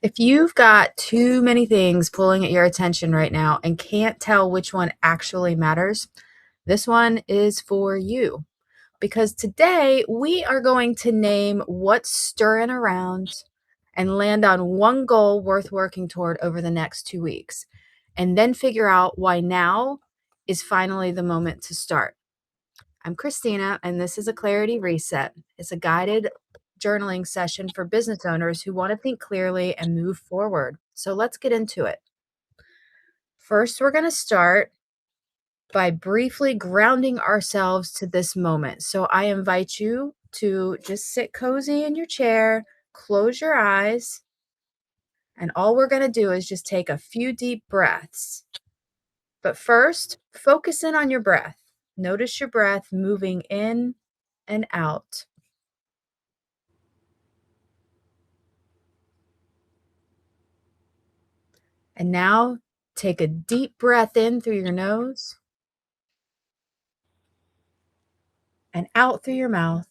If you've got too many things pulling at your attention right now and can't tell which one actually matters, this one is for you. Because today we are going to name what's stirring around and land on one goal worth working toward over the next 2 weeks. And then figure out why now is finally the moment to start. I'm Christina, and this is a Clarity Reset. It's a guided journaling session for business owners who want to think clearly and move forward. So let's get into it. First, we're going to start by briefly grounding ourselves to this moment. So I invite you to just sit cozy in your chair, close your eyes, and all we're going to do is just take a few deep breaths. But first, focus in on your breath. Notice your breath moving in and out. And now take a deep breath in through your nose and out through your mouth.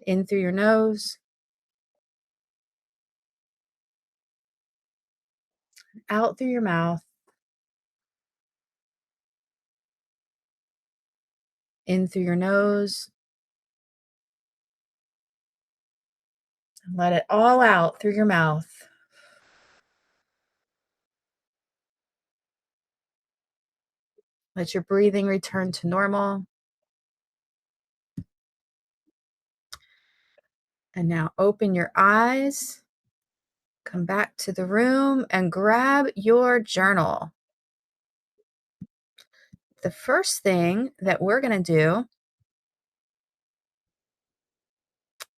In through your nose, out through your mouth, in through your nose, and let it all out through your mouth. Let your breathing return to normal. And now open your eyes, come back to the room, and grab your journal. The first thing that we're going to do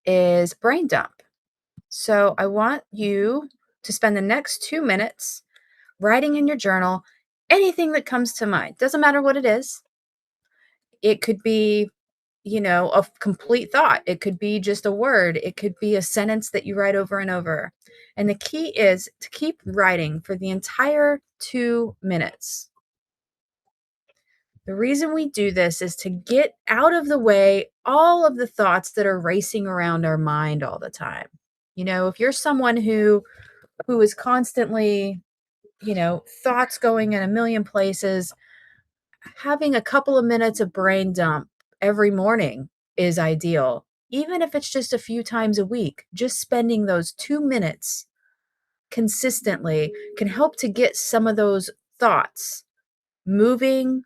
is brain dump. So I want you to spend the next 2 minutes writing in your journal anything that comes to mind. Doesn't matter what it is. It could be, a complete thought. It could be just a word. It could be a sentence that you write over and over. And the key is to keep writing for the entire 2 minutes. The reason we do this is to get out of the way all of the thoughts that are racing around our mind all the time. If you're someone who is constantly, thoughts going in a million places, having a couple of minutes of brain dump every morning is ideal. Even if it's just a few times a week, just spending those 2 minutes consistently can help to get some of those thoughts moving,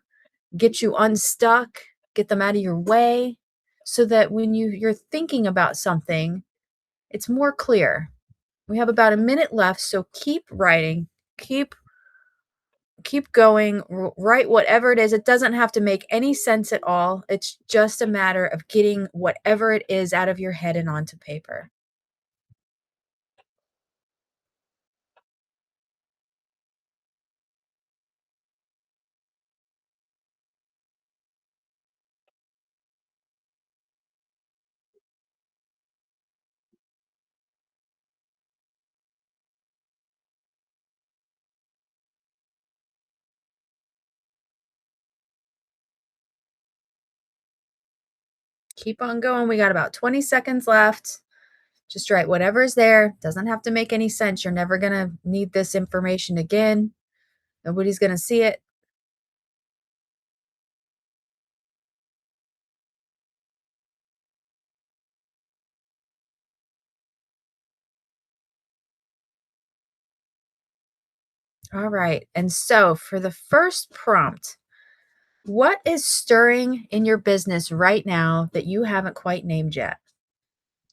get you unstuck, get them out of your way, so that when you're thinking about something, it's more clear. We have about a minute left, so keep writing, keep going, write whatever it is. It doesn't have to make any sense at all. It's just a matter of getting whatever it is out of your head and onto paper. Keep on going. We got about 20 seconds left. Just write whatever's there. Doesn't have to make any sense. You're never going to need this information again. Nobody's going to see it. All right. And so for the first prompt, what is stirring in your business right now that you haven't quite named yet?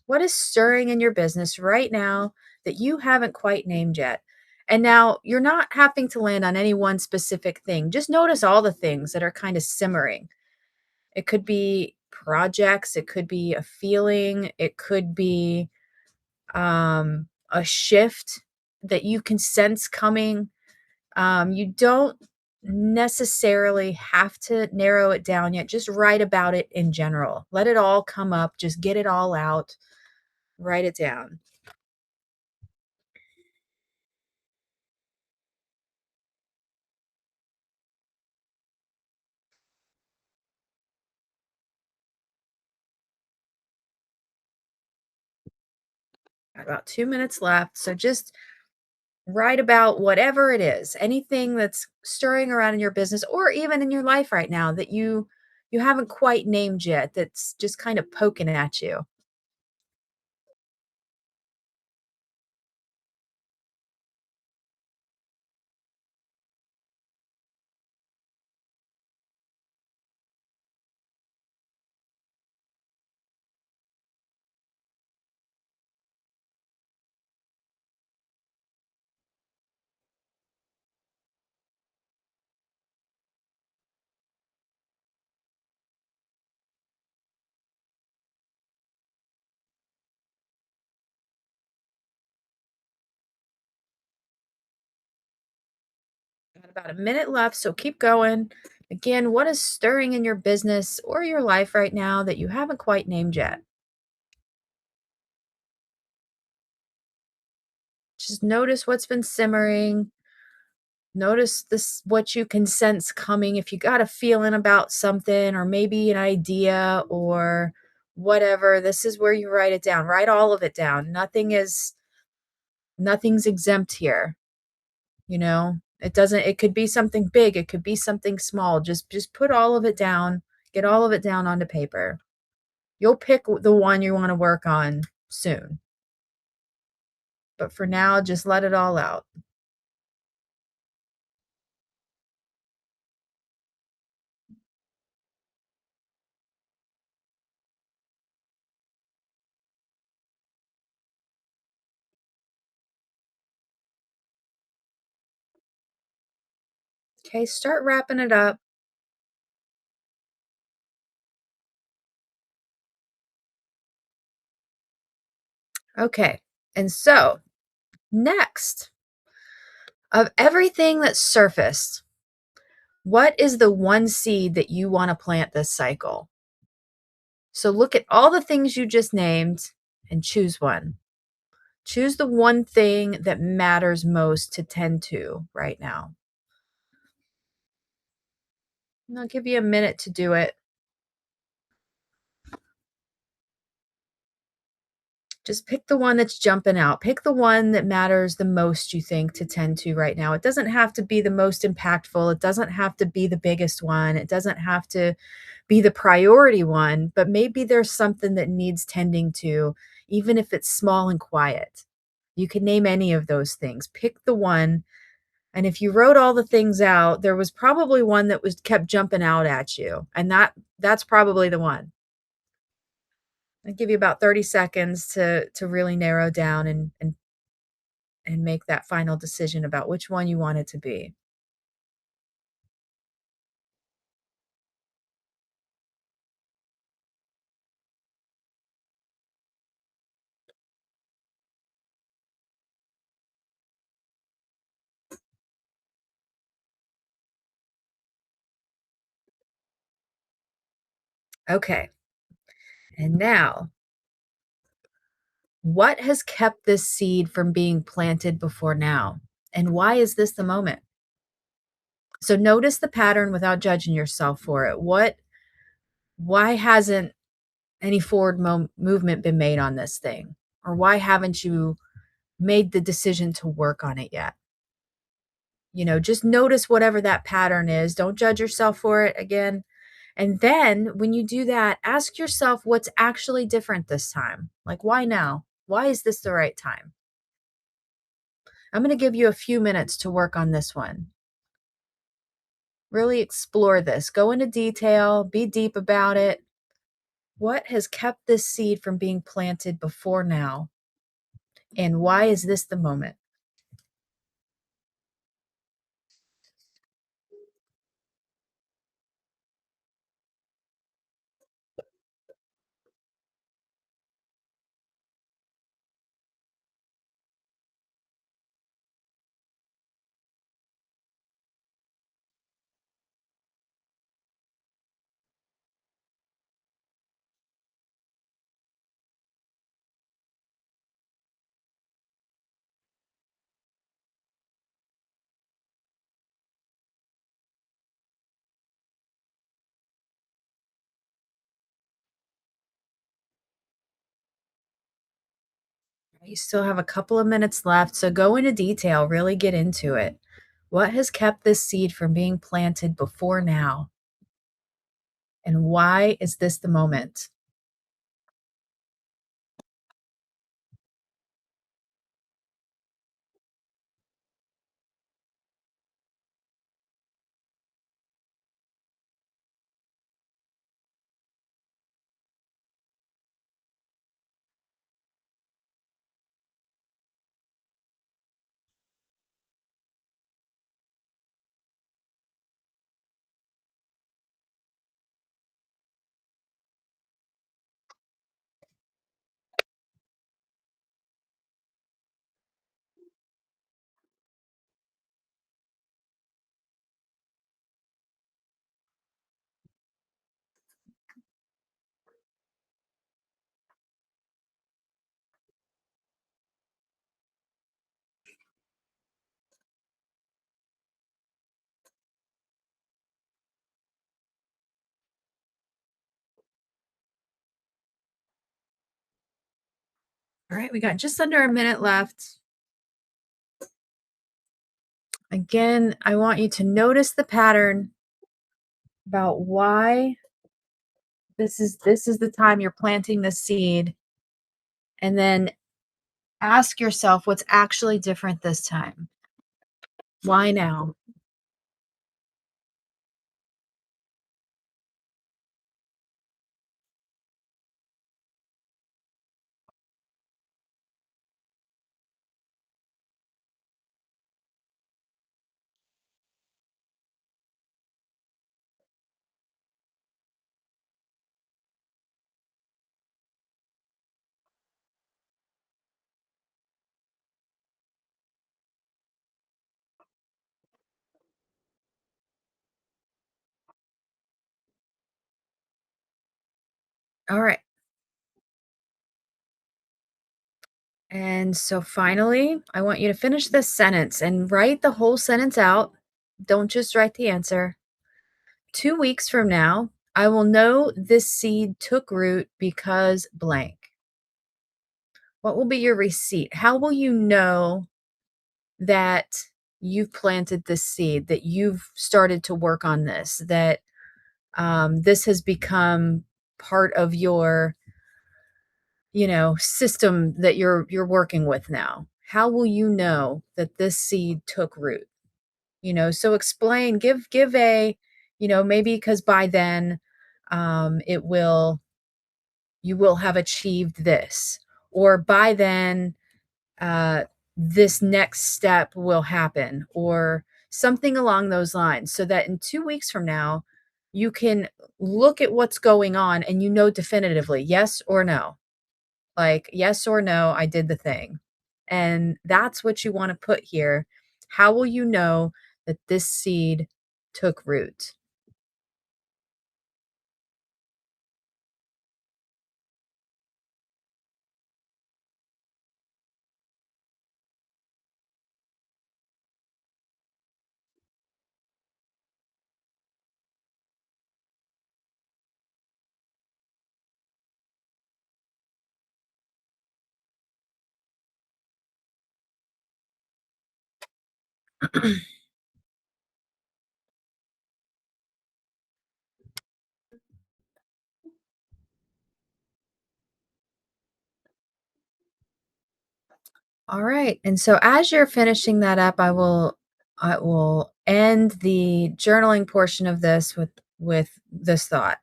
What is stirring in your business right now that you haven't quite named yet? And now you're not having to land on any one specific thing. Just notice all the things that are kind of simmering. It could be projects, it could be a feeling, it could be a shift that you can sense coming. You don't necessarily have to narrow it down yet. Just write about it in general. Let it all come up. Just get it all out. Write it down. Got about 2 minutes left. So just write about whatever it is, anything that's stirring around in your business or even in your life right now that you haven't quite named yet, that's just kind of poking at you. Got about a minute left, so keep going. Again, what is stirring in your business or your life right now that you haven't quite named yet? Just notice what's been simmering. Notice this what you can sense coming. If you got a feeling about something or maybe an idea or whatever, this is where you write it down. Write all of it down. Nothing's exempt here, you know? It could be something big, it could be something small. Just put all of it down. Get all of it down onto paper. You'll pick the one you want to work on soon. But for now, just let it all out. Okay, start wrapping it up. Okay. And so, next, of everything that surfaced, what is the one seed that you want to plant this cycle? So look at all the things you just named and choose one. Choose the one thing that matters most to tend to right now. And I'll give you a minute to do it. Just pick the one that's jumping out. Pick the one that matters the most, you think, to tend to right now. It doesn't have to be the most impactful. It doesn't have to be the biggest one. It doesn't have to be the priority one, but maybe there's something that needs tending to, even if it's small and quiet. You can name any of those things. Pick the one. And if you wrote all the things out, there was probably one that was kept jumping out at you. And that's probably the one. I'll give you about 30 seconds to really narrow down and make that final decision about which one you want it to be. Okay. And now, what has kept this seed from being planted before now? And why is this the moment? So notice the pattern without judging yourself for it. Why hasn't any forward movement been made on this thing? Or why haven't you made the decision to work on it yet? Just notice whatever that pattern is. Don't judge yourself for it again. And then when you do that, ask yourself what's actually different this time. Like, why now? Why is this the right time? I'm going to give you a few minutes to work on this one. Really explore this. Go into detail, be deep about it. What has kept this seed from being planted before now? And why is this the moment? You still have a couple of minutes left, so go into detail, really get into it. What has kept this seed from being planted before now? And why is this the moment? All right, we got just under a minute left. Again, I want you to notice the pattern about why this is the time you're planting the seed, and then ask yourself what's actually different this time. Why now? All right. And so finally, I want you to finish this sentence and write the whole sentence out. Don't just write the answer. 2 weeks from now, I will know this seed took root because blank. What will be your receipt? How will you know that you've planted this seed, that you've started to work on this, that this has become part of your, system that you're working with now? How will you know that this seed took root? So explain, give a, maybe because by then, it will you will have achieved this, or by then, uh, this next step will happen, or something along those lines, so that in 2 weeks from now, you can look at what's going on and you know definitively, yes or no. Like, yes or no, I did the thing. And that's what you want to put here. How will you know that this seed took root? All right. And so as you're finishing that up, I will end the journaling portion of this with this thought.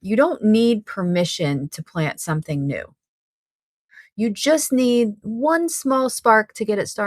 You don't need permission to plant something new. You just need one small spark to get it started.